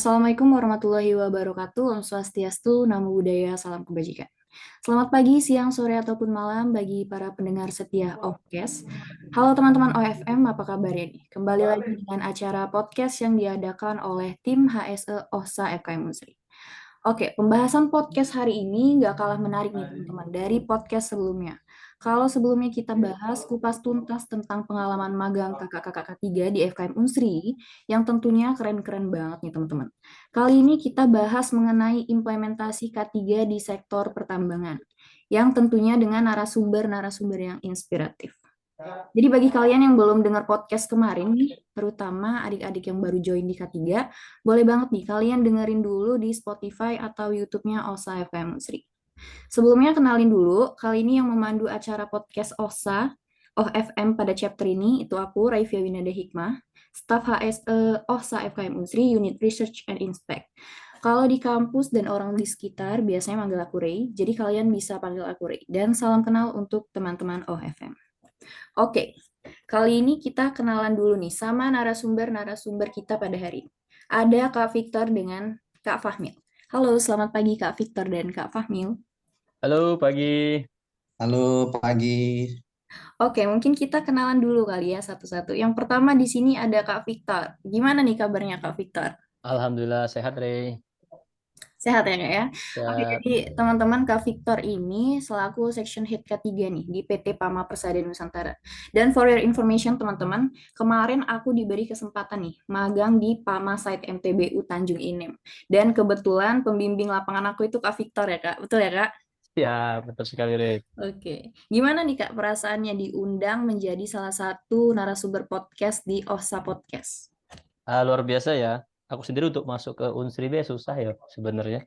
Assalamualaikum warahmatullahi wabarakatuh. Om Swastiastu, Namo Buddhaya, Salam Kebajikan. Selamat pagi, siang, sore, ataupun malam bagi para pendengar setia OFCast. Halo teman-teman OFM, apa kabarnya nih? Kembali lagi dengan acara podcast yang diadakan oleh tim HSE OSA FKM Unsri. Oke, pembahasan podcast hari ini nggak kalah menarik nih teman-teman dari podcast sebelumnya. Kalau sebelumnya kita bahas kupas tuntas tentang pengalaman magang kakak-kakak ketiga di FKM Unsri, yang tentunya keren-keren banget nih teman-teman. Kali ini kita bahas mengenai implementasi K3 di sektor pertambangan, yang tentunya dengan narasumber-narasumber yang inspiratif. Jadi bagi kalian yang belum dengar podcast kemarin nih, terutama adik-adik yang baru join di K3, boleh banget nih kalian dengerin dulu di Spotify atau YouTube-nya OSA FM Sri. Sebelumnya kenalin dulu, kali ini yang memandu acara podcast OSA, OFM pada chapter ini, itu aku, Raifia Winada Hikmah, staf HSE OSA FKM Unsri, Unit Research and Inspect. Kalau di kampus dan orang di sekitar, biasanya manggil aku Ray, jadi kalian bisa panggil aku Ray. Dan salam kenal untuk teman-teman OFM. Oke, kali ini kita kenalan dulu nih sama narasumber-narasumber kita pada hari ini. Ada Kak Victor dengan Kak Fahmil. Halo, selamat pagi Kak Victor dan Kak Fahmil. Halo pagi, Halo pagi. Oke, mungkin kita kenalan dulu kali ya satu-satu. Yang pertama di sini ada Kak Victor. Gimana nih kabarnya Kak Victor? Alhamdulillah sehat Rey. Sehat ya Kak ya? Oke, Sehat. jadi teman-teman Kak Victor ini selaku Section Head K3 nih di PT Pama Persada Nusantara. Dan for your information teman-teman, kemarin aku diberi kesempatan nih magang di Pama Site MTBU Tanjung Inem. Dan kebetulan pembimbing lapangan aku itu Kak Victor ya Kak. Betul ya Kak? Ya, betul sekali Rey. Oke. Gimana nih Kak perasaannya diundang menjadi salah satu narasumber podcast di OSA Podcast? Luar biasa ya. Aku sendiri untuk masuk ke Unsri B susah ya sebenarnya.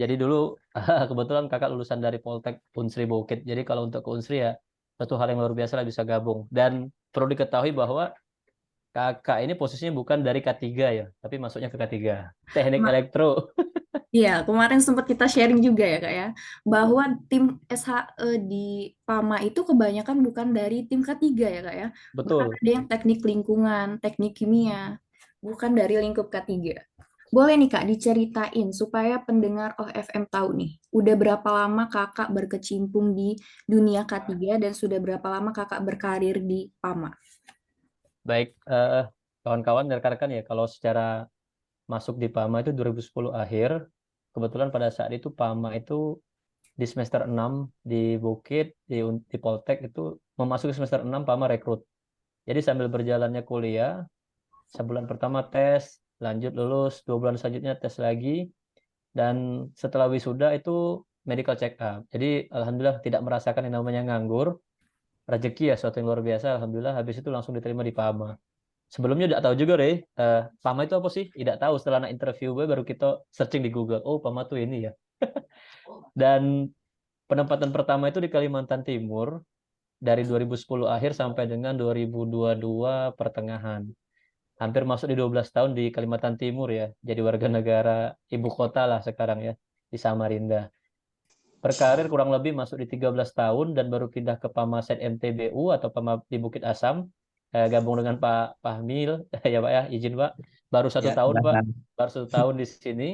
Jadi dulu kebetulan kakak lulusan dari Poltek Unsri Bukit. Jadi kalau untuk ke Unsri ya satu hal yang luar biasa lah bisa gabung. Dan perlu diketahui bahwa kakak ini posisinya bukan dari K3 ya, tapi masuknya ke K3. Teknik elektro. Iya, kemarin sempat kita sharing juga ya Kak ya, bahwa tim SHE di PAMA itu kebanyakan bukan dari tim K3 ya Kak ya. Bahkan Betul. ada yang teknik lingkungan, teknik kimia, bukan dari lingkup K3. Boleh nih Kak diceritain supaya pendengar OFM tahu nih, udah berapa lama Kakak berkecimpung di dunia K3 dan sudah berapa lama Kakak berkarir di PAMA? Baik, kawan-kawan dan rekan-rekan ya, kalau secara masuk di PAMA itu 2010 akhir. Kebetulan pada saat itu PAMA itu di semester 6 di Bukit, di Poltek itu memasuki semester 6 PAMA rekrut. Jadi sambil berjalannya kuliah, sebulan pertama tes, lanjut lulus, 2 bulan selanjutnya tes lagi, dan setelah wisuda itu medical check up. Jadi alhamdulillah tidak merasakan yang namanya nganggur, rezeki ya suatu yang luar biasa. Alhamdulillah habis itu langsung diterima di PAMA. Sebelumnya tidak tahu juga Rey, PAMA itu apa sih? Tidak tahu, setelah anak interview gue baru kita searching di Google. Oh, PAMA tuh ini ya. Dan penempatan pertama itu di Kalimantan Timur dari 2010 akhir sampai dengan 2022 pertengahan. Hampir masuk di 12 tahun di Kalimantan Timur ya. Jadi warga negara ibu kota lah sekarang ya, di Samarinda. Berkarir kurang lebih masuk di 13 tahun dan baru pindah ke Pamaset MTBU atau Pama di Bukit Asam. Gabung dengan Pak Fahmil, ya Pak ya, izin Pak. Baru satu Ya, tahun Pak, silakan. baru 1 tahun di sini.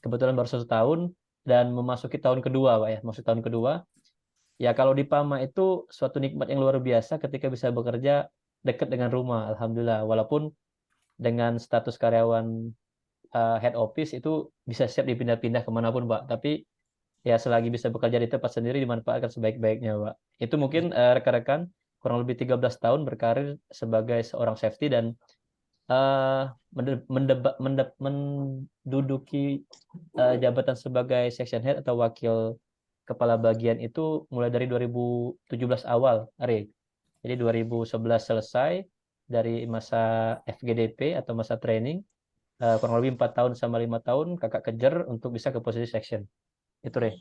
Kebetulan baru 1 tahun dan memasuki tahun kedua Pak ya, masuk tahun kedua. Ya kalau di Pama itu suatu nikmat yang luar biasa ketika bisa bekerja dekat dengan rumah, Alhamdulillah. Walaupun dengan status karyawan head office itu bisa siap dipindah-pindah kemanapun Pak. Tapi ya selagi bisa bekerja di tempat sendiri dimanfaatkan sebaik-baiknya Pak. Itu mungkin rekan-rekan kurang lebih 13 tahun berkarir sebagai seorang safety dan eh, menduduki jabatan sebagai section head atau wakil kepala bagian itu mulai dari 2017 awal, Ari. Jadi 2011 selesai dari masa FGDP atau masa training, kurang lebih 4 tahun sama 5 tahun kakak kejar untuk bisa ke posisi section. Itu, Re.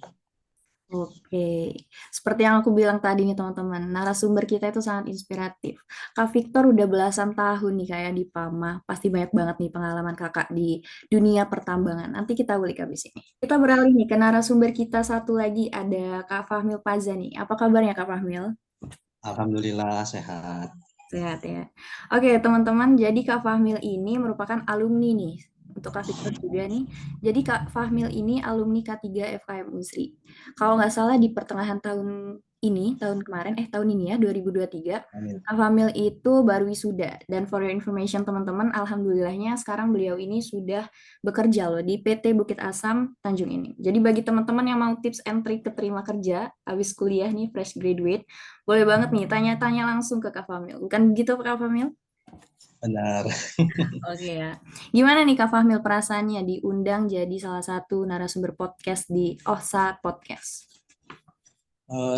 Oke, seperti yang aku bilang tadi nih teman-teman, narasumber kita itu sangat inspiratif. Kak Victor udah belasan tahun nih kayak di PAMA, pasti banyak banget nih pengalaman kakak di dunia pertambangan. Nanti kita ulik habis ini. Kita beralih nih ke narasumber kita satu lagi, ada Kak Fahmil Pazani. Apa kabarnya Kak Fahmil? Alhamdulillah sehat. Sehat ya. Oke teman-teman, jadi Kak Fahmil ini merupakan alumni nih untuk Kak Victor juga nih. Jadi Kak Fahmil ini alumni K3 FKM Unsri. Kalau nggak salah di pertengahan tahun ini, tahun ini ya, 2023, Amin. Kak Fahmil itu baru wisuda. Dan for your information teman-teman, alhamdulillahnya sekarang beliau ini sudah bekerja loh di PT Bukit Asam Tanjung ini. Jadi bagi teman-teman yang mau tips and trick keterima kerja, habis kuliah nih, fresh graduate, boleh banget nih tanya-tanya langsung ke Kak Fahmil. Bukan begitu Kak Fahmil? Benar. Oke ya. Gimana nih Kak Fahmil perasaannya diundang jadi salah satu narasumber podcast di Offsat Podcast?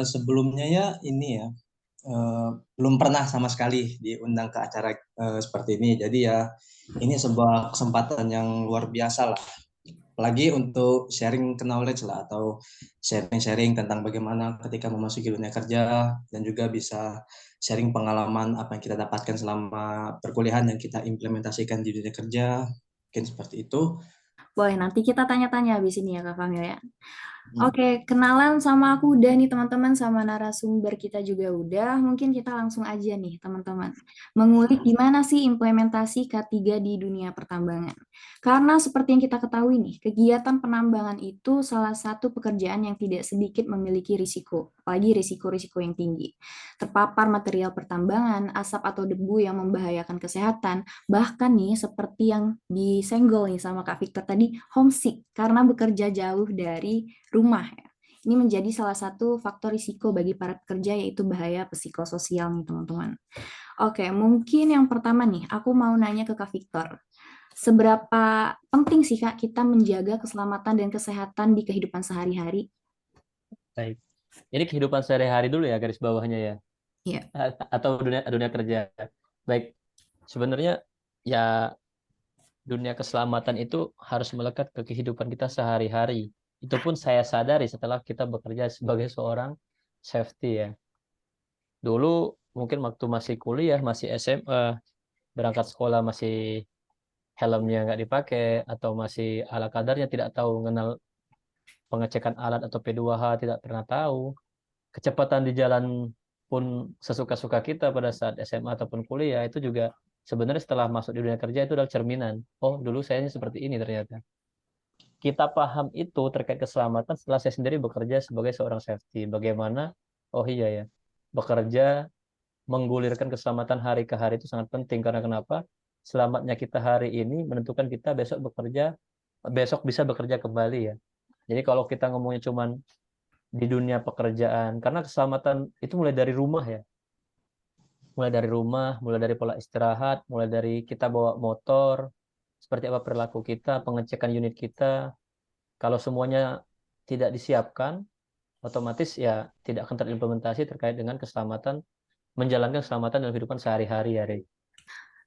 Sebelumnya ya ini ya, belum pernah sama sekali diundang ke acara seperti ini. Jadi ya ini sebuah kesempatan yang luar biasa lah. Apalagi untuk sharing knowledge lah atau sharing-sharing tentang bagaimana ketika memasuki dunia kerja dan juga bisa sharing pengalaman apa yang kita dapatkan selama perkuliahan yang kita implementasikan di dunia kerja. Mungkin seperti itu. Boleh, nanti kita tanya-tanya habis ini ya Kak Fahmil ya. Hmm. Oke, kenalan sama aku udah nih teman-teman, sama narasumber kita juga udah. Mungkin kita langsung aja nih teman-teman. Mengulik gimana sih implementasi K3 di dunia pertambangan. Karena seperti yang kita ketahui nih, kegiatan penambangan itu salah satu pekerjaan yang tidak sedikit memiliki risiko, apalagi risiko-risiko yang tinggi. Terpapar material pertambangan, asap atau debu yang membahayakan kesehatan, bahkan nih seperti yang disenggol nih sama Kak Victor tadi, homesick karena bekerja jauh dari rumah ya. Ini menjadi salah satu faktor risiko bagi para pekerja yaitu bahaya psikososial nih teman-teman. Oke, mungkin yang pertama nih, aku mau nanya ke Kak Victor. Seberapa penting sih Kak kita menjaga keselamatan dan kesehatan di kehidupan sehari-hari? Baik. Ini kehidupan sehari-hari dulu ya garis bawahnya ya. Iya, Atau dunia dunia kerja. Baik. Sebenarnya ya dunia keselamatan itu harus melekat ke kehidupan kita sehari-hari. Itu pun saya sadari setelah kita bekerja sebagai seorang safety ya. Dulu mungkin waktu masih kuliah, masih SMA, berangkat sekolah masih helmnya nggak dipakai atau masih ala kadarnya tidak tahu mengenal pengecekan alat atau P2H tidak pernah tahu. Kecepatan di jalan pun sesuka-suka kita pada saat SMA ataupun kuliah itu juga sebenarnya setelah masuk di dunia kerja itu adalah cerminan. Oh, dulu saya seperti ini ternyata. Kita paham itu terkait keselamatan setelah saya sendiri bekerja sebagai seorang safety. Bagaimana? Oh iya ya, bekerja menggulirkan keselamatan hari ke hari itu sangat penting karena kenapa? Selamatnya kita hari ini menentukan kita besok bisa bekerja kembali ya. Jadi kalau kita ngomongnya cuman di dunia pekerjaan, karena keselamatan itu mulai dari rumah ya. Mulai dari pola istirahat, mulai dari kita bawa motor, seperti apa perilaku kita, pengecekan unit kita. Kalau semuanya tidak disiapkan, otomatis ya tidak akan terimplementasi terkait dengan keselamatan, menjalankan keselamatan dalam kehidupan sehari-hari ya, Rey.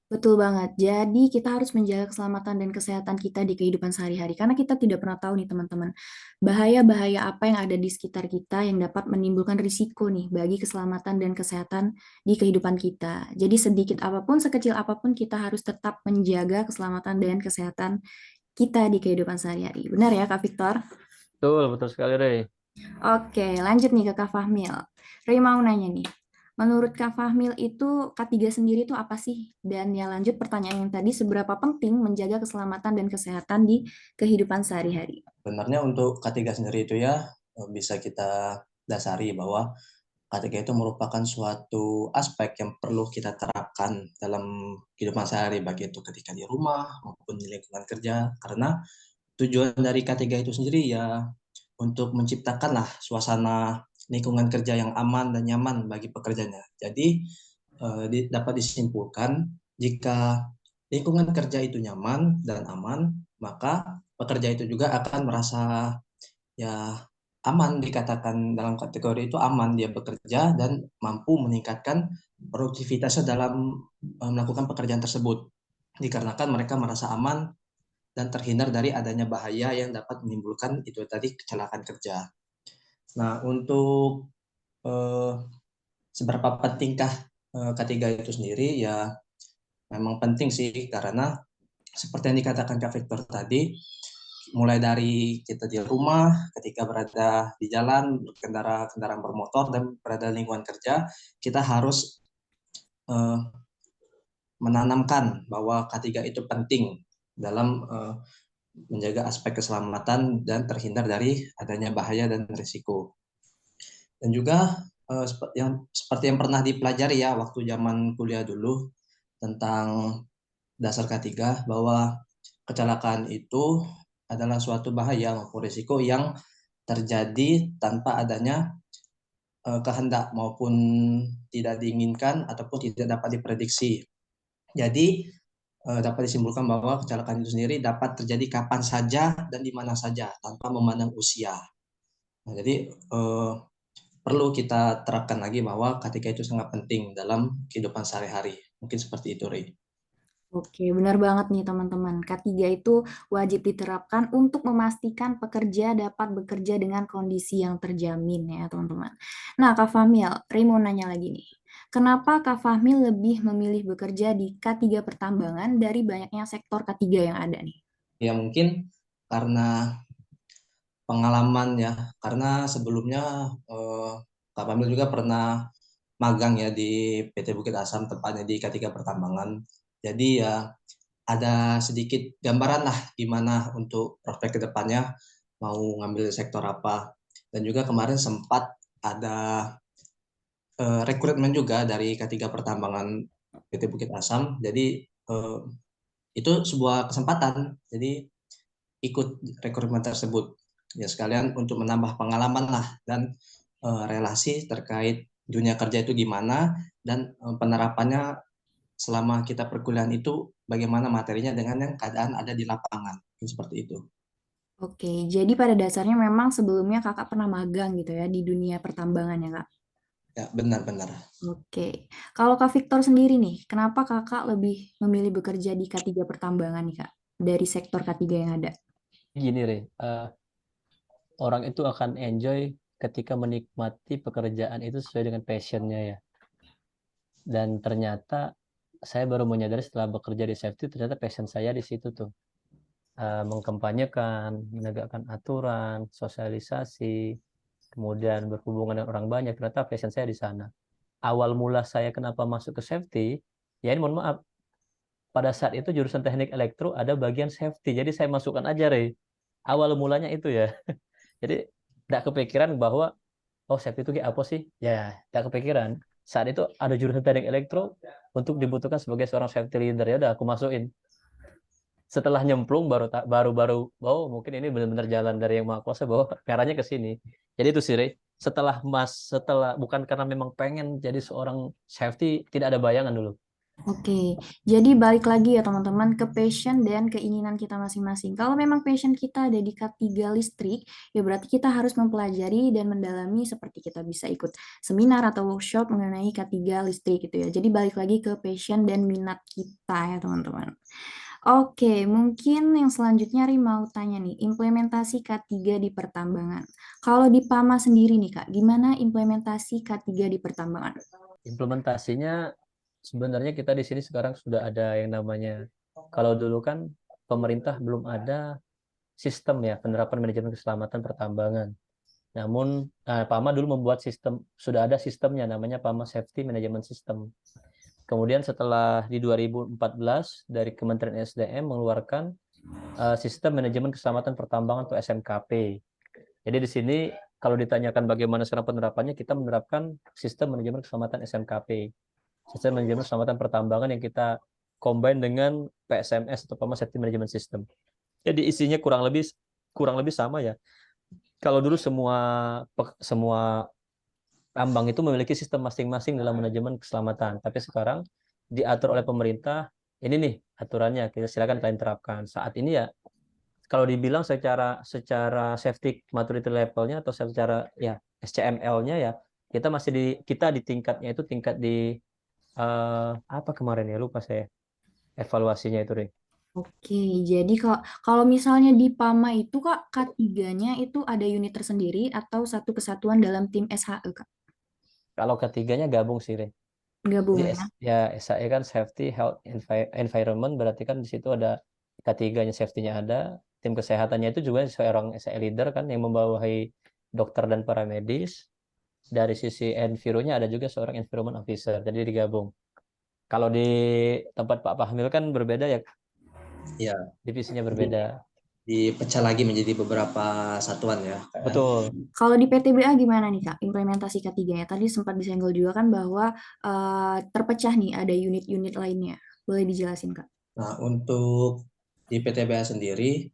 betul banget. Jadi kita harus menjaga keselamatan dan kesehatan kita di kehidupan sehari-hari karena kita tidak pernah tahu nih teman-teman bahaya-bahaya apa yang ada di sekitar kita yang dapat menimbulkan risiko nih bagi keselamatan dan kesehatan di kehidupan kita. Jadi sedikit apapun, sekecil apapun kita harus tetap menjaga keselamatan dan kesehatan kita di kehidupan sehari-hari. Benar ya Kak Victor? Betul, betul sekali, Rey. Oke, lanjut nih ke Kak Fahmil. Ray mau nanya nih, menurut Kak Fahmil itu K3 sendiri itu apa sih? Dan ya lanjut pertanyaan yang tadi, seberapa penting menjaga keselamatan dan kesehatan di kehidupan sehari-hari? Sebenarnya untuk K3 sendiri itu ya bisa kita dasari bahwa K3 itu merupakan suatu aspek yang perlu kita terapkan dalam kehidupan sehari, baik itu ketika di rumah maupun di lingkungan kerja. Karena tujuan dari K3 itu sendiri ya untuk menciptakanlah suasana lingkungan kerja yang aman dan nyaman bagi pekerjanya. Jadi dapat disimpulkan jika lingkungan kerja itu nyaman dan aman, maka pekerja itu juga akan merasa ya aman, dikatakan dalam kategori itu aman dia bekerja dan mampu meningkatkan produktivitasnya dalam melakukan pekerjaan tersebut. Dikarenakan mereka merasa aman dan terhindar dari adanya bahaya yang dapat menimbulkan itu tadi kecelakaan kerja. Nah, untuk eh, seberapa pentingkah ketiga itu sendiri ya memang penting sih karena seperti yang dikatakan Kak Victor tadi, mulai dari kita di rumah, ketika berada di jalan, kendaraan bermotor dan berada di lingkungan kerja, kita harus eh, menanamkan bahwa K3 itu penting dalam menjaga aspek keselamatan dan terhindar dari adanya bahaya dan risiko. Dan juga seperti yang pernah dipelajari ya waktu zaman kuliah dulu tentang dasar K3 bahwa kecelakaan itu adalah suatu bahaya maupun risiko yang terjadi tanpa adanya kehendak maupun tidak diinginkan ataupun tidak dapat diprediksi. Jadi dapat disimpulkan bahwa kecelakaan itu sendiri dapat terjadi kapan saja dan di mana saja tanpa memandang usia. Nah, jadi perlu kita terapkan lagi bahwa ketika itu sangat penting dalam kehidupan sehari-hari. Mungkin seperti itu, Ray. Oke, benar banget nih teman-teman. K3 itu wajib diterapkan untuk memastikan pekerja dapat bekerja dengan kondisi yang terjamin ya teman-teman. Nah Kak Fahmil, Ray mau nanya lagi nih. Kenapa Kak Fahmil lebih memilih bekerja di K3 Pertambangan dari banyaknya sektor K3 yang ada nih? Ya mungkin karena pengalaman ya, karena sebelumnya Kak Pamil juga pernah magang ya di PT Bukit Asam, tepatnya di K3 Pertambangan. Jadi ya ada sedikit gambaran lah gimana untuk prospek ke depannya mau ngambil sektor apa. Dan juga kemarin sempat ada rekrutmen juga dari K3 Pertambangan PT Bukit Asam. Jadi itu sebuah kesempatan. Jadi ikut rekrutmen tersebut. Ya sekalian untuk menambah pengalaman lah dan relasi terkait dunia kerja itu gimana dan penerapannya selama kita perkuliahan itu bagaimana materinya dengan yang keadaan ada di lapangan. Seperti itu. Oke, jadi pada dasarnya memang sebelumnya kakak pernah magang gitu ya di dunia pertambangan ya kak? Ya, benar-benar. Oke, kalau Kak Victor sendiri nih, kenapa kakak lebih memilih bekerja di K3 Pertambangan nih kak? Dari sektor K3 yang ada? Gini, Re, orang itu akan enjoy ketika menikmati pekerjaan itu sesuai dengan passionnya ya. Dan ternyata saya baru menyadari setelah bekerja di safety, ternyata passion saya di situ tuh. Mengkampanyekan, menegakkan aturan, sosialisasi, kemudian berhubungan dengan orang banyak, ternyata passion saya di sana. Awal mula saya kenapa masuk ke safety, ya ini mohon maaf, pada saat itu jurusan teknik elektro ada bagian safety, jadi saya masukkan aja, Rey. Awal mulanya itu ya. Jadi tidak kepikiran bahwa oh safety itu kayak apa sih? Ya, tidak kepikiran. Saat itu ada jurusan teknik elektro untuk dibutuhkan sebagai seorang safety leader, ya udah aku masukin. Setelah nyemplung baru oh mungkin ini benar-benar jalan dari yang maha kuasa bahwa arahnya ke sini. Jadi itu sih Rey. Setelah bukan karena memang pengen jadi seorang safety, tidak ada bayangan dulu. Oke, jadi balik lagi ya teman-teman ke passion dan keinginan kita masing-masing. Kalau memang passion kita ada di K3 listrik, ya berarti kita harus mempelajari dan mendalami seperti kita bisa ikut seminar atau workshop mengenai K3 listrik gitu ya. Jadi balik lagi ke passion dan minat kita ya teman-teman. Oke, mungkin yang selanjutnya Ri mau tanya nih, implementasi K3 di pertambangan. Kalau di PAMA sendiri nih Kak, gimana implementasi K3 di pertambangan? Implementasinya sebenarnya kita di sini sekarang sudah ada yang namanya, kalau dulu kan pemerintah belum ada sistem ya penerapan manajemen keselamatan pertambangan. Namun PAMA dulu membuat sistem, sudah ada sistemnya namanya PAMA Safety Management System. Kemudian setelah di 2014 dari Kementerian SDM mengeluarkan sistem manajemen keselamatan pertambangan atau SMKP. Jadi di sini kalau ditanyakan bagaimana sekarang penerapannya, kita menerapkan sistem manajemen keselamatan SMKP. Sistem manajemen keselamatan pertambangan yang kita combine dengan PSMS atau PAMA Safety Management System. Jadi isinya kurang lebih sama ya. Kalau dulu semua tambang itu memiliki sistem masing-masing dalam manajemen keselamatan, tapi sekarang diatur oleh pemerintah. Ini nih aturannya, kita silakan kalian terapkan. Saat ini ya kalau dibilang secara safety maturity levelnya atau secara ya SCML-nya ya kita di tingkatnya itu tingkat di apa kemarin ya lupa saya evaluasinya itu deh. Oke, jadi kalau misalnya di PAMA itu Kak, K3-nya itu ada unit tersendiri atau satu kesatuan dalam tim SHE Kak? Kalau ketiganya gabung sih, Re. Jadi Gabung ya. ya SAE kan safety health environment, berarti kan di situ ada ketiganya, safety-nya ada, tim kesehatannya itu juga seorang SAE leader kan yang membawahi dokter dan paramedis. Dari sisi environnya ada juga seorang environment officer, jadi digabung. Kalau di tempat Pak Fahmil kan berbeda ya, Ya, divisinya jadi berbeda. dipecah lagi menjadi beberapa satuan ya, Kak, ya. Betul. Kalau di PTBA gimana nih Kak, implementasi ketiganya? Tadi sempat disenggol juga kan bahwa terpecah nih, ada unit-unit lainnya. Boleh dijelasin Kak? Nah, untuk di PTBA sendiri,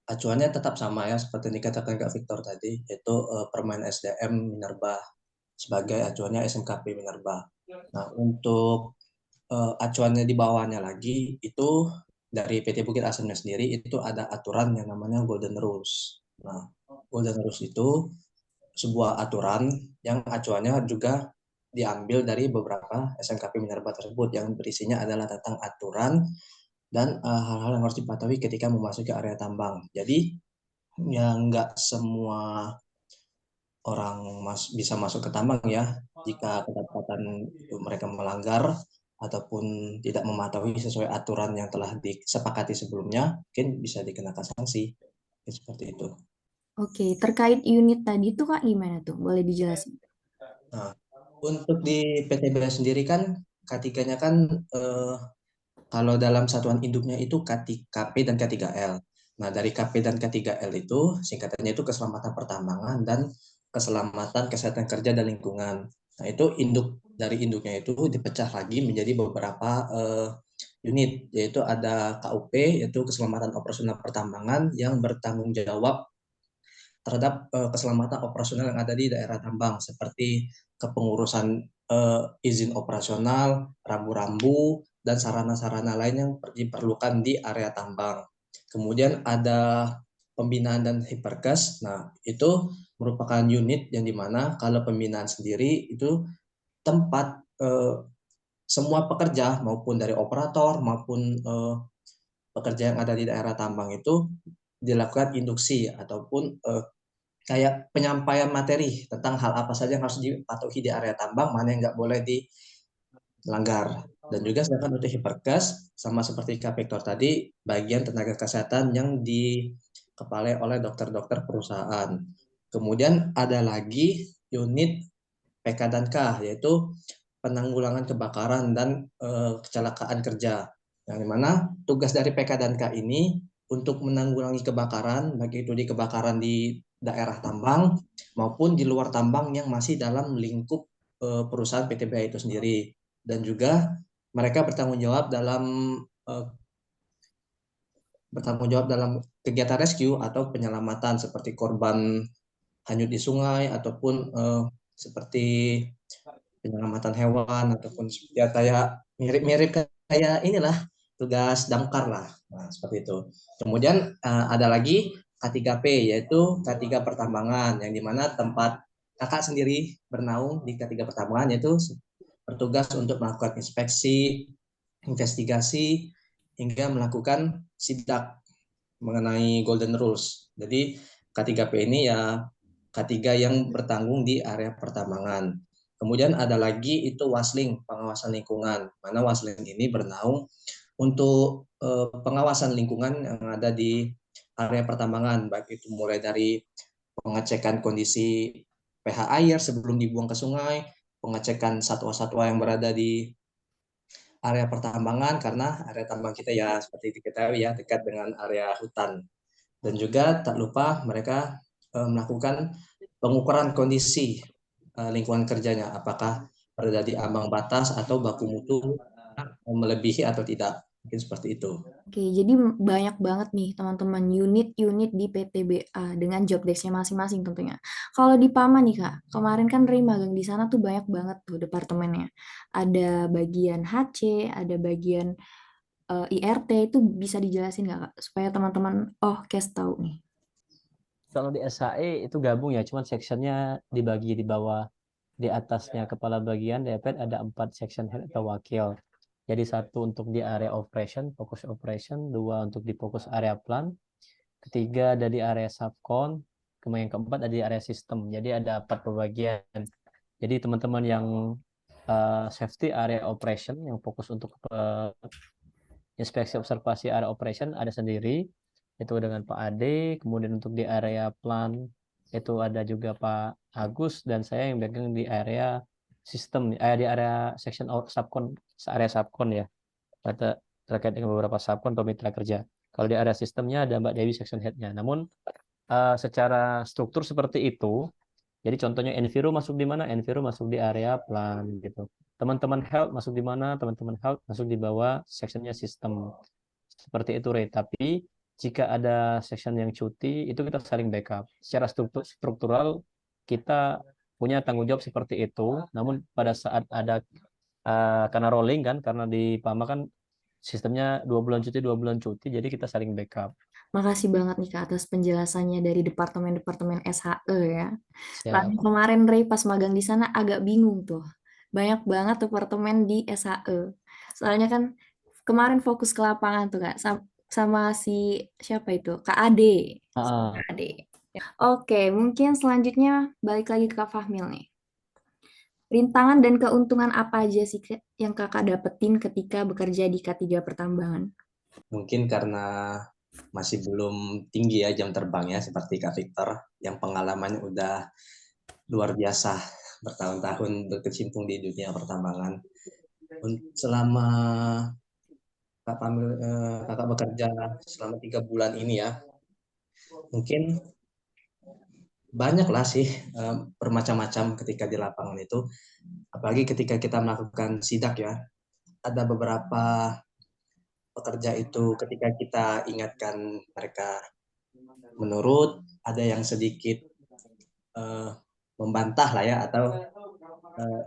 acuannya tetap sama ya, seperti yang dikatakan Kak Victor tadi, yaitu Permen SDM Minerba sebagai acuannya SMKP Minerba. Nah, untuk acuannya di bawahnya lagi, itu dari PT Bukit Asemnya sendiri, itu ada aturan yang namanya Golden Rules. Nah, Golden Rules itu sebuah aturan yang acuannya juga diambil dari beberapa SMKP Minerba tersebut yang berisinya adalah tentang aturan dan hal-hal yang harus dipatuhi ketika memasuki area tambang. Jadi ya nggak semua orang bisa masuk ke tambang ya. Jika kedapatan mereka melanggar ataupun tidak mematuhi sesuai aturan yang telah disepakati sebelumnya, mungkin bisa dikenakan sanksi. Seperti itu. Oke, terkait unit tadi tuh Kak gimana tuh? Boleh dijelasin? Nah, untuk di PTB sendiri kan K3-nya kan kalau dalam satuan induknya itu KP dan K3L. Nah, dari KP dan K3L itu singkatannya itu keselamatan pertambangan dan keselamatan kesehatan kerja dan lingkungan. Nah, itu dari induknya itu dipecah lagi menjadi beberapa unit, yaitu ada KUP, yaitu keselamatan operasional pertambangan yang bertanggung jawab terhadap keselamatan operasional yang ada di daerah tambang, seperti kepengurusan izin operasional, rambu-rambu, dan sarana-sarana lain yang diperlukan di area tambang. Kemudian ada pembinaan dan hiperkes. Nah, itu merupakan unit yang dimana kalau pembinaan sendiri itu tempat semua pekerja maupun dari operator maupun pekerja yang ada di daerah tambang itu dilakukan induksi ataupun kayak penyampaian materi tentang hal apa saja yang harus dipatuhi di area tambang, mana yang nggak boleh dilanggar. Dan juga sedangkan untuk hiperkes, sama seperti Kak Victor tadi, bagian tenaga kesehatan yang dikepalai oleh dokter-dokter perusahaan. Kemudian ada lagi unit PK dan K, yaitu penanggulangan kebakaran dan kecelakaan kerja. Yang dimana tugas dari PK dan K ini untuk menanggulangi kebakaran, baik itu di kebakaran di daerah tambang maupun di luar tambang yang masih dalam lingkup perusahaan PTBA itu sendiri. Dan juga mereka eh, bertanggung jawab dalam kegiatan rescue atau penyelamatan seperti korban hanyut di sungai ataupun seperti penyelamatan hewan ataupun ya kayak mirip-mirip kayak inilah tugas damkar lah. Nah, seperti itu. Kemudian ada lagi K3P, yaitu K3 pertambangan, yang dimana tempat kakak sendiri bernaung di K3 pertambangan, yaitu bertugas untuk melakukan inspeksi, investigasi, hingga melakukan sidak mengenai Golden Rules. Jadi K3P ini ya K3 yang bertanggung di area pertambangan. Kemudian ada lagi itu Wasling, pengawasan lingkungan. Mana Wasling ini bernaung untuk pengawasan lingkungan yang ada di area pertambangan, baik itu mulai dari pengecekan kondisi pH air sebelum dibuang ke sungai, pengecekan satwa-satwa yang berada di area pertambangan karena area tambang kita ya seperti diketahui ya dekat dengan area hutan. Dan juga tak lupa mereka melakukan pengukuran kondisi lingkungan kerjanya, apakah berada di ambang batas atau baku mutu melebihi atau tidak. Mungkin seperti itu. Oke, jadi banyak banget nih teman-teman unit-unit di PTBA dengan job desk-nya masing-masing tentunya. Kalau di PAMA nih Kak, kemarin kan Ri magang di sana tuh banyak banget tuh departemennya. Ada bagian HC, ada bagian IRT, itu bisa dijelasin nggak Kak? Supaya teman-teman kes tahu nih. Kalau di SHE itu gabung ya, cuman sectionnya dibagi di bawah. Di atasnya kepala bagian DPR ada 4 section head atau wakil. Jadi satu untuk di area operation, fokus operation, dua untuk di fokus area plan, ketiga ada di area subcon, kemudian yang keempat ada di area sistem. Jadi ada 4 pembagian. Jadi teman-teman yang safety area operation yang fokus untuk inspeksi observasi area operation ada sendiri, itu dengan Pak Ade. Kemudian untuk di area plan itu ada juga Pak Agus dan saya yang pegang di area sistem, di area section subcon, area subcon ya, terkait dengan beberapa subcon atau mitra kerja. Kalau di area sistemnya ada Mbak Dewi section head-nya. Namun secara struktur seperti itu. Jadi contohnya Enviro masuk di mana? Enviro masuk di area plan gitu. Teman-teman health masuk di mana? Teman-teman health masuk di bawah sectionnya sistem. Seperti itu, Ray. Tapi jika ada section yang cuti, itu kita saling backup. Secara struktural kita punya tanggung jawab seperti itu. Namun pada saat ada karena rolling kan, karena di PAMA kan sistemnya 2 bulan cuti, 2 bulan cuti, jadi kita saling backup. Makasih banget nih Kak atas penjelasannya dari departemen-departemen SHE ya. Soalnya Siap. kemarin Ray pas magang di sana agak bingung tuh. Banyak banget departemen di SHE. Soalnya kan kemarin fokus ke lapangan tuh Kak sama si siapa itu? Kak Ade. Ah, Kak Ade. Oke, mungkin selanjutnya balik lagi ke Kak Fahmil nih. Rintangan dan keuntungan apa aja sih Kak, yang Kakak dapetin ketika bekerja di K3 Pertambangan? Mungkin karena masih belum tinggi ya jam terbangnya seperti Kak Victor yang pengalamannya udah luar biasa bertahun-tahun berkecimpung di dunia pertambangan. Selama kakak bekerja selama 3 bulan ini ya, mungkin banyak lah sih bermacam-macam ketika di lapangan itu. Apalagi ketika kita melakukan sidak ya, ada beberapa pekerja itu ketika kita ingatkan mereka menurut, ada yang sedikit uh, membantah lah ya, atau uh,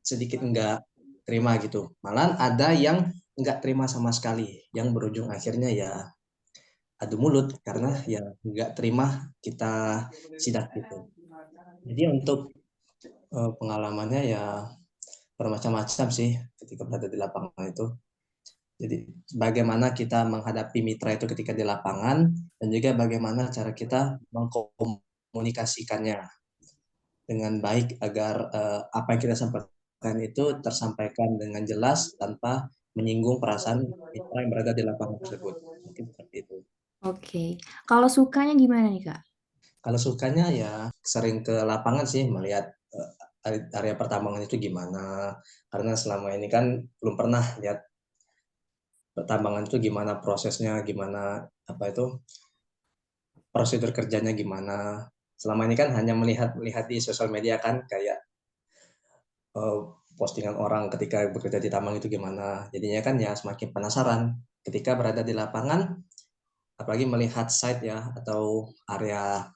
sedikit enggak terima gitu. Malah ada yang enggak terima sama sekali, yang berujung akhirnya ya adu mulut karena ya enggak terima kita sidak gitu. Jadi untuk pengalamannya ya bermacam-macam sih ketika berada di lapangan itu. Jadi bagaimana kita menghadapi mitra itu ketika di lapangan dan juga bagaimana cara kita mengkomunikasikannya dengan baik agar apa yang kita sampaikan itu tersampaikan dengan jelas tanpa menyinggung perasaan mitra yang berada di lapangan tersebut. Mungkin seperti itu. Oke, kalau sukanya gimana nih Kak? Kalau sukanya ya sering ke lapangan sih melihat area pertambangan itu gimana. Karena selama ini kan belum pernah lihat pertambangan itu gimana prosesnya, gimana apa itu prosedur kerjanya gimana. Selama ini kan hanya melihat di sosial media kan kayak postingan orang ketika bekerja di tambang itu gimana. Jadinya kan ya semakin penasaran ketika berada di lapangan, apalagi melihat site ya atau area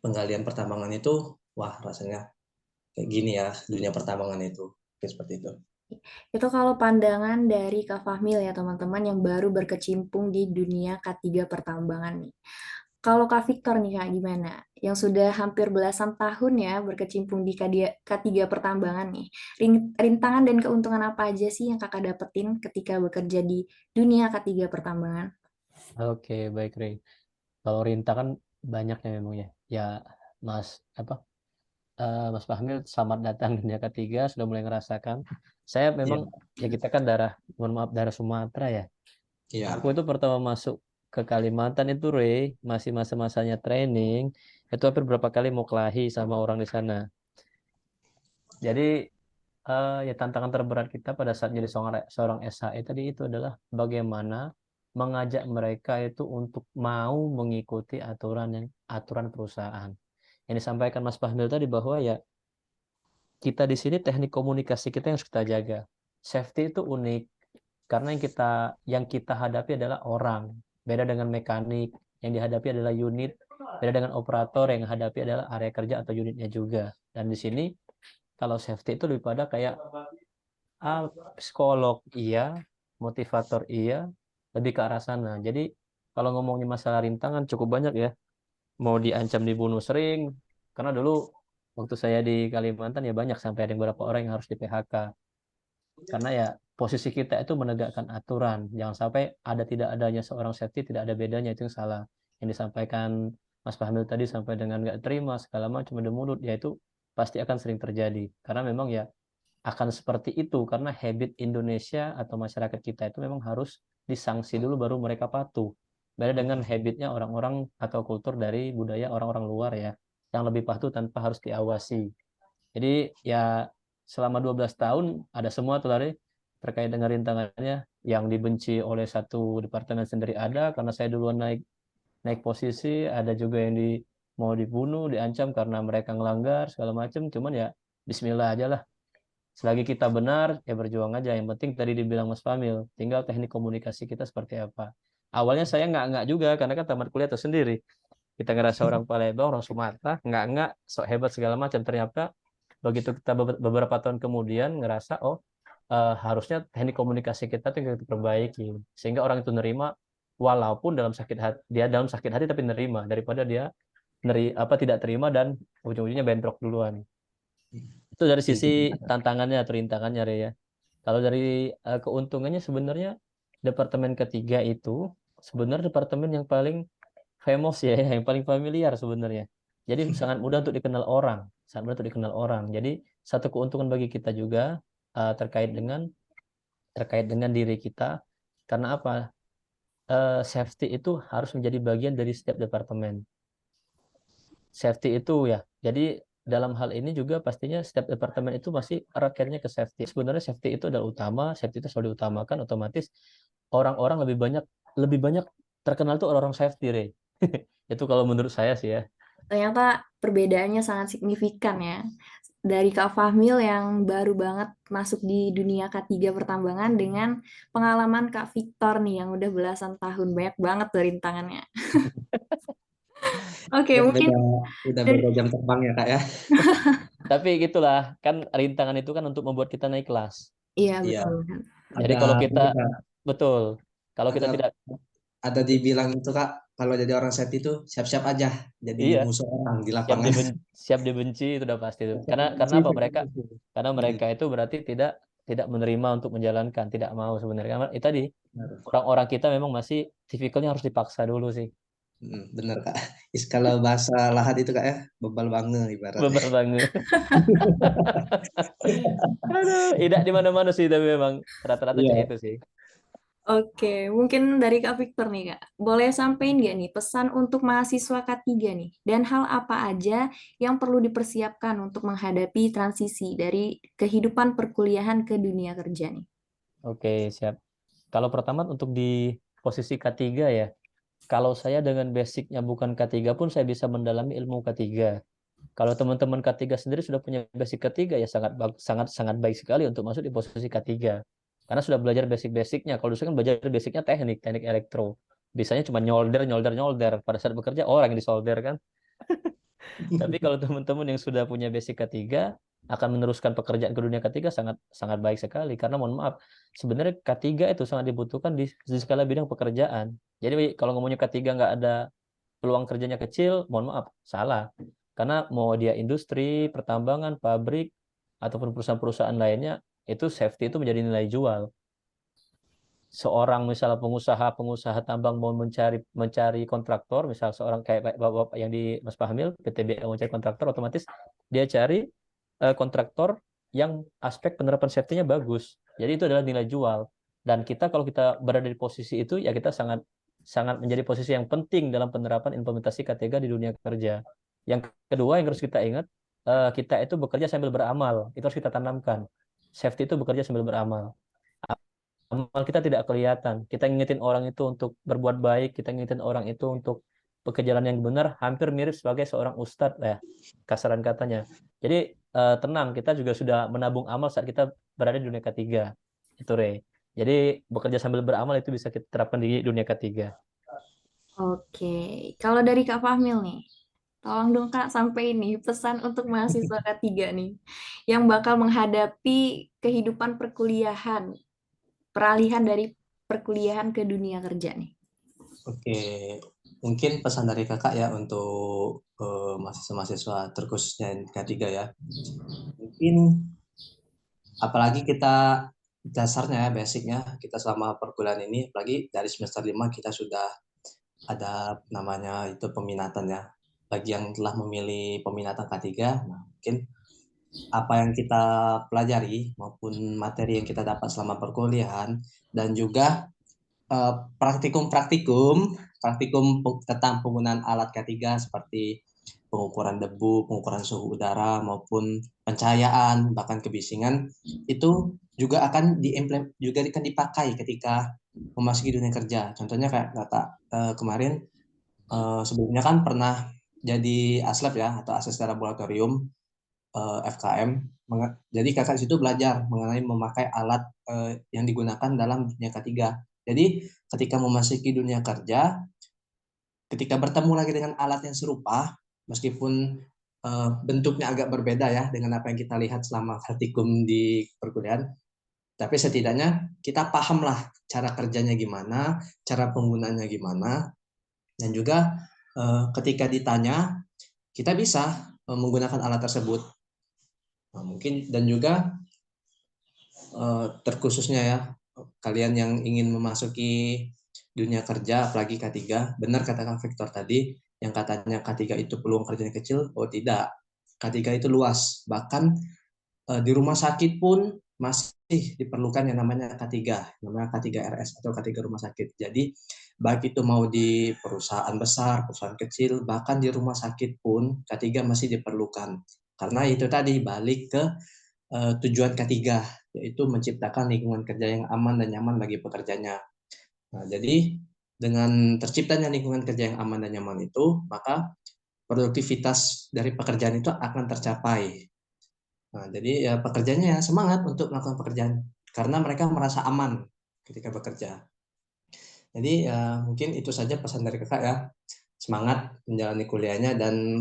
penggalian pertambangan itu, wah rasanya kayak gini ya dunia pertambangan itu. Seperti itu. Itu kalau pandangan dari Kak Fahmil ya teman-teman yang baru berkecimpung di dunia K3 Pertambangan nih. Kalau Kak Victor nih Kak gimana? Yang sudah hampir belasan tahun ya berkecimpung di K3 Pertambangan nih. Rintangan dan keuntungan apa aja sih yang Kakak dapetin ketika bekerja di dunia K3 Pertambangan? Oke, baik, Ray. Kalau rintangan banyak ya memang ya. Ya, Mas Mas Fahmil, selamat datang di dunia ketiga, sudah mulai ngerasakan. Saya Iya, memang ya kita kan mohon maaf darah Sumatera ya. iya, Aku itu pertama masuk ke Kalimantan itu, Ray, masih masa-masanya training, itu hampir berapa kali mau kelahi sama orang di sana. Jadi ya tantangan terberat kita pada saat jadi seorang SHE tadi itu adalah bagaimana mengajak mereka itu untuk mau mengikuti aturan perusahaan. Yang disampaikan Mas Fahmil tadi bahwa ya kita di sini teknik komunikasi kita yang harus kita jaga. Safety itu unik karena yang kita hadapi adalah orang. Beda dengan mekanik, yang dihadapi adalah unit. Beda dengan operator yang hadapi adalah area kerja atau unitnya juga. Dan di sini kalau safety itu lebih pada kayak psikolog iya, motivator iya, lebih ke arah sana. Jadi kalau ngomongin masalah rintangan cukup banyak ya. Mau diancam dibunuh sering, karena dulu waktu saya di Kalimantan ya banyak sampai ada beberapa orang yang harus di PHK. Karena ya posisi kita itu menegakkan aturan. Jangan sampai tidak adanya seorang safety tidak ada bedanya, itu yang salah. Yang disampaikan Mas Fahmil tadi sampai dengan nggak terima segala macam ada mulut, ya itu pasti akan sering terjadi. Karena memang ya akan seperti itu karena habit Indonesia atau masyarakat kita itu memang harus disanksi dulu baru mereka patuh. Beda dengan habitnya orang-orang atau kultur dari budaya orang-orang luar ya, yang lebih patuh tanpa harus diawasi. Jadi ya selama 12 tahun ada semua tuh lari terkait dengan rintangannya. yang dibenci oleh satu departemen sendiri ada karena saya duluan naik posisi, ada juga yang mau dibunuh, diancam karena mereka ngelanggar segala macam. Cuman ya Bismillah aja lah. Selagi kita benar, ya berjuang aja. Yang penting tadi dibilang Mas Famil, tinggal teknik komunikasi kita seperti apa. Awalnya saya nggak juga, karena kan tamat kuliah tuh sendiri. Kita ngerasa orang Palembang, orang Sumatera, nggak, sok hebat segala macam. Ternyata begitu kita beberapa tahun kemudian ngerasa, oh harusnya teknik komunikasi kita tuh kita perbaiki. Sehingga orang itu nerima, walaupun dalam sakit hati, dia dalam sakit hati tapi nerima, daripada dia tidak terima dan ujung-ujungnya bentrok duluan. Itu dari sisi tantangannya atau rintangannya, ya. Kalau dari keuntungannya sebenarnya departemen ketiga itu sebenarnya departemen yang paling famous ya, yang paling familiar sebenarnya. Jadi sangat mudah untuk dikenal orang, sangat mudah untuk dikenal orang. Jadi satu keuntungan bagi kita juga terkait dengan diri kita, karena apa? Safety itu harus menjadi bagian dari setiap departemen. Safety itu ya. Jadi dalam hal ini juga pastinya setiap departemen itu masih eratnya ke safety. Sebenarnya safety itu adalah utama, safety itu selalu diutamakan, otomatis orang-orang lebih banyak terkenal tuh orang-orang safety, Rey. Itu kalau menurut saya sih ya. Ternyata perbedaannya sangat signifikan ya. Dari Kak Fahmil yang baru banget masuk di dunia K3 pertambangan dengan pengalaman Kak Victor nih yang udah belasan tahun. Banyak banget tuh rintangannya. Oke, mungkin Udah dari, beda jam terbang ya Kak ya. Tapi gitulah, kan rintangan itu kan untuk membuat kita naik kelas. iya Iya, betul. Jadi ada kalau ini kita, Kak, betul, kalau kita ada tidak, ada dibilang itu Kak, kalau jadi orang set itu siap-siap aja jadi iya, musuh orang di siap lapangan. dibenci, siap dibenci itu udah pasti tuh. Siap Karena dibenci, apa siap mereka? dimusuh. Karena Mm, mereka itu berarti tidak menerima untuk menjalankan, tidak mau sebenarnya. Karena itu tadi benar. orang-orang kita memang masih tipikalnya harus dipaksa dulu sih. Benar Kak. Kalau bahasa lahat itu Kak ya, bebal bange ibaratnya. Beber banget. Aduh, tidak di mana-mana sih tapi memang rata-rata cek Iya. itu sih. Oke, mungkin dari Kak Victor nih Kak. Boleh sampein nggak nih pesan untuk mahasiswa K3 nih? Dan hal apa aja yang perlu dipersiapkan untuk menghadapi transisi dari kehidupan perkuliahan ke dunia kerja nih? Oke, siap. Kalau pertama untuk di posisi K3 ya. Kalau saya dengan basicnya bukan K3 pun saya bisa mendalami ilmu K3. Kalau teman-teman K3 sendiri sudah punya basic K3 ya sangat sangat baik sekali untuk masuk di posisi K3. Karena sudah belajar basic-basicnya. Kalau dulu kan belajar basicnya teknik elektro. Biasanya cuma nyolder, nyolder, nyolder. Pada saat bekerja orang yang disolder kan. Tapi kalau teman-teman yang sudah punya basic K3 akan meneruskan pekerjaan ke dunia K3 sangat sangat baik sekali. Karena mohon maaf, sebenarnya K3 itu sangat dibutuhkan di segala bidang pekerjaan. Jadi kalau ngomongnya K3 nggak ada peluang kerjanya kecil, mohon maaf, salah. Karena mau dia industri, pertambangan, pabrik, ataupun perusahaan-perusahaan lainnya, itu safety itu menjadi nilai jual. Seorang misalnya pengusaha tambang mau mencari kontraktor, misal seorang kayak bapak yang di Mas Fahmil, PTB mau mencari kontraktor, otomatis dia cari kontraktor yang aspek penerapan safety-nya bagus. Jadi itu adalah nilai jual. Dan kita kalau kita berada di posisi itu, ya kita sangat sangat menjadi posisi yang penting dalam penerapan implementasi K3 di dunia kerja. Yang kedua yang harus kita ingat, kita itu bekerja sambil beramal. Itu harus kita tanamkan. Safety itu bekerja sambil beramal. Amal kita tidak kelihatan. Kita ngingetin orang itu untuk berbuat baik, kita ngingetin orang itu untuk pekerjaan yang benar, hampir mirip sebagai seorang ustadz ya, kasaran katanya. Jadi tenang, kita juga sudah menabung amal saat kita berada di dunia ketiga. Itu Rey. Jadi bekerja sambil beramal itu bisa kita terapkan di dunia ketiga. Oke, kalau dari Kak Fahmil nih, tolong dong Kak sampai ini pesan untuk mahasiswa K3 nih yang bakal menghadapi kehidupan perkuliahan, peralihan dari perkuliahan ke dunia kerja nih. Oke, mungkin pesan dari Kakak ya untuk mahasiswa-mahasiswa terkhususnya yang K3 ya. Mungkin apalagi kita dasarnya basicnya kita selama perkuliahan ini, apalagi dari semester 5 kita sudah ada namanya itu peminatan ya. Bagi yang telah memilih peminatan K3, nah mungkin apa yang kita pelajari maupun materi yang kita dapat selama perkuliahan dan juga praktikum tentang penggunaan alat K3 seperti pengukuran debu, pengukuran suhu udara maupun pencahayaan bahkan kebisingan itu juga akan dipakai ketika memasuki dunia kerja. Contohnya kayak Kakak kemarin sebelumnya kan pernah jadi aslab ya, atau asisten laboratorium FKM. Jadi Kakak situ belajar mengenai memakai alat yang digunakan dalam dunia ketiga. Jadi ketika memasuki dunia kerja, ketika bertemu lagi dengan alat yang serupa, meskipun bentuknya agak berbeda ya dengan apa yang kita lihat selama praktikum di perkuliahan, tapi setidaknya kita pahamlah cara kerjanya gimana, cara penggunaannya gimana, dan juga ketika ditanya kita bisa menggunakan alat tersebut. Nah, mungkin dan juga terkhususnya ya kalian yang ingin memasuki dunia kerja apalagi K3, benar kata Kang Victor tadi yang katanya K3 itu peluang kerjanya kecil. Oh tidak, K3 itu luas, bahkan di rumah sakit pun masih diperlukan yang namanya K3, namanya K3 RS atau K3 rumah sakit. Jadi baik itu mau di perusahaan besar, perusahaan kecil, bahkan di rumah sakit pun K3 masih diperlukan. Karena itu tadi balik ke tujuan K3, yaitu menciptakan lingkungan kerja yang aman dan nyaman bagi pekerjanya. Nah, jadi dengan terciptanya lingkungan kerja yang aman dan nyaman itu, maka produktivitas dari pekerjaan itu akan tercapai. Nah, jadi ya pekerjanya semangat untuk melakukan pekerjaan karena mereka merasa aman ketika bekerja. Jadi ya mungkin itu saja pesan dari Kakak ya. Semangat menjalani kuliahnya dan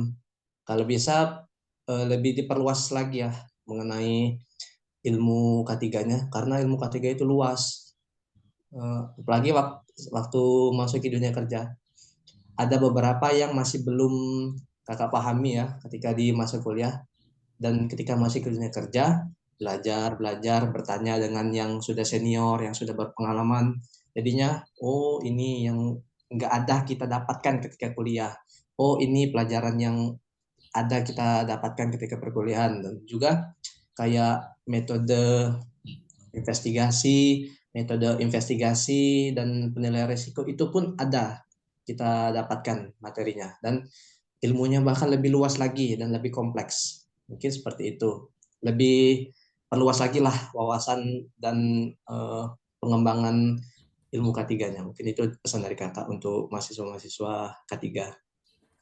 kalau bisa lebih diperluas lagi ya mengenai ilmu K3-nya karena ilmu K3 itu luas. Apalagi waktu masuk ke dunia kerja. Ada beberapa yang masih belum Kakak pahami ya ketika di masa kuliah. Dan ketika masih ke dunia kerja, belajar, bertanya dengan yang sudah senior, yang sudah berpengalaman. Jadinya, oh ini yang nggak ada kita dapatkan ketika kuliah. Oh ini pelajaran yang ada kita dapatkan ketika perkuliahan. Dan juga kayak metode investigasi dan penilaian risiko itu pun ada kita dapatkan materinya. Dan ilmunya bahkan lebih luas lagi dan lebih kompleks. Mungkin seperti itu. Lebih perluas lagi lah wawasan dan pengembangan ilmu K3-nya. Mungkin itu pesan dari Kakak untuk mahasiswa-mahasiswa K3.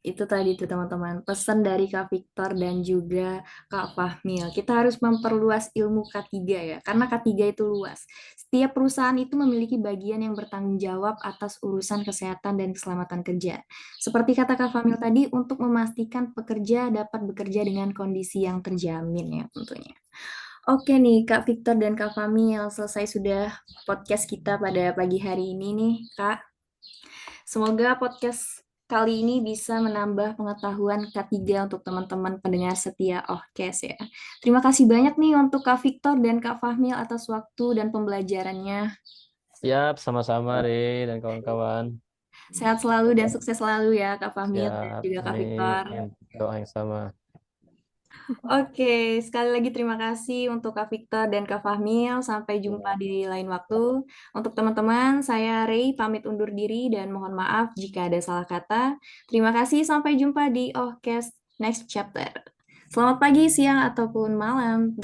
Itu tadi tuh teman-teman, pesan dari Kak Victor dan juga Kak Fahmil. Kita harus memperluas ilmu K3 ya, karena K3 itu luas. Setiap perusahaan itu memiliki bagian yang bertanggung jawab atas urusan kesehatan dan keselamatan kerja. Seperti kata Kak Fahmil tadi, untuk memastikan pekerja dapat bekerja dengan kondisi yang terjamin ya tentunya. Oke nih Kak Victor dan Kak Fahmil, selesai sudah podcast kita pada pagi hari ini nih Kak. Semoga podcast kali ini bisa menambah pengetahuan K3 untuk teman-teman pendengar setia OHCAST ya. Terima kasih banyak nih untuk Kak Victor dan Kak Fahmil atas waktu dan pembelajarannya. Siap, sama-sama Re dan kawan-kawan. Sehat selalu dan sukses selalu ya Kak Fahmil dan Siap, juga Kak Victor. amin. Doa yang sama. Oke, sekali lagi terima kasih untuk Kak Victor dan Kak Fahmil. Sampai jumpa di lain waktu. Untuk teman-teman, saya Rey pamit undur diri dan mohon maaf jika ada salah kata. Terima kasih, sampai jumpa di OHCAST Next Chapter. Selamat pagi, siang, ataupun malam.